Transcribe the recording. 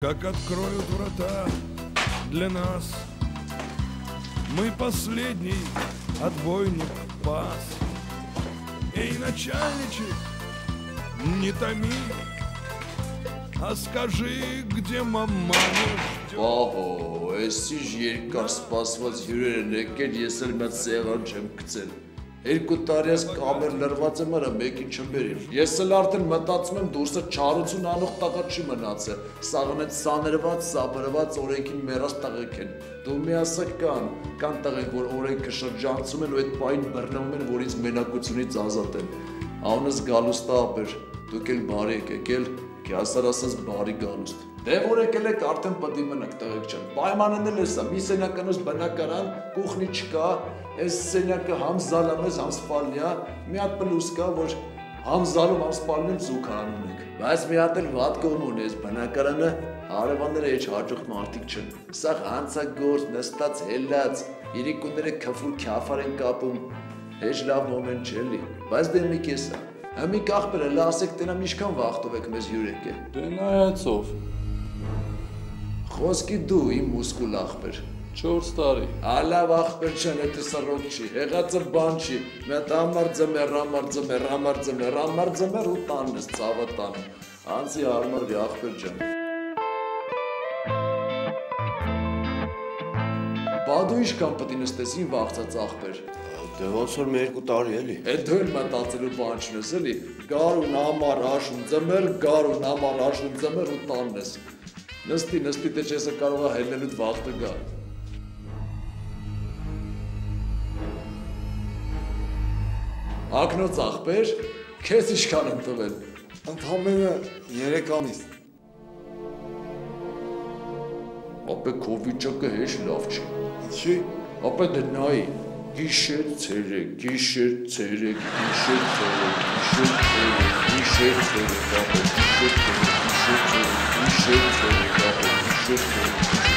Как откроют врата для нас, мы последний отбойник пас. Эй, начальничек, не томи, а скажи, где маманя ждет. Ահո, այսիշ երկար սպասված հյուրեր են եկել, ես էլ մեծ սեղան չեմ գցել։ 2 տարի կամեր լրված եմ արա, մեկին չմբերին։ Ես էլ արդեն մտածում եմ դուրսը չարություն անող տղա չի մնացել։ Սաղն այդ սաներված, սաբրված օրենքին մեռած տղեկ են։ Դու մի ասա կան տղեկ, որ օրենքը շրջանցում են ու այդ պահին բռնվում են, որ ինձ մենակությունից ազատ են։ Անունս Գալուստ ապեր, դուք էլ բարի եք եկել, քյասար ասած բարի Գալուստ։ Դե որ եկել եք արդեն պետք է մնաք տղեկ ջան։ Պայմանն էլ էսա, մի սենյականոց բնակարան, կուխնի չկա, այս սենյակը համ զալամ ես, համ սպալնյա, մի հատ պլյուս կա, որ համ զալում, համ սպալնում զուգարան ունեք։ Բայց մի հատ էլ վատ կողմ ունի, այս բնակարանը հարևանները էջ հաջող մարդիկ չեն։ Սա հանցագործ, նստած, հելած, իրիկուները քֆուր քյաֆար են կապում, հեչ լավ մոմենտ չէ։ Բայց դե մի կեսա։ Համի կախբերը լասեք տենամ ինչքան վախտով եք մեզ հյուր եկել։ Դե նայածով։ Խոսքի դու իմ մուսկուլ ախպեր։ 4 տարի։ Ալավ ախպեր չեն, էտը սրոք չի, հեղացը բան չի, մետ ամար ձմեր ու տանն ես ծավա տանը, անցի հարմարվի ախպեր ջան։ Բա դու իշքան պտի նստեսին վաղցած ախպեր։ Դե ոնց որ մի 2 տարի էլի։ Էդ դու էլ մտածելու բան չնես էլի, գարուն ամար աշուն ձմեր, գարուն ամար աշուն ձմեր ու տանն ես։ Նստի, թե չեսը կարող է հելնելուտ վաղտը գա։ Ակնոց ախպեր, քեզ իշքան են տվել։ Ընդամենը 3 ամիս։ Ապե քո վիճակը հեչ լավ չի։ Ինչի՞։ Ապե դե նայի, գիշեր ցերեկ, գիշեր ցերեկ, գիշեր ցերեկ, գիշեր ցերեկ, գիշեր ցերեկ, գիշեր ցերեկ, գիշեր ցերեկ, գիշեր ցերեկ, գիշեր ցերեկ,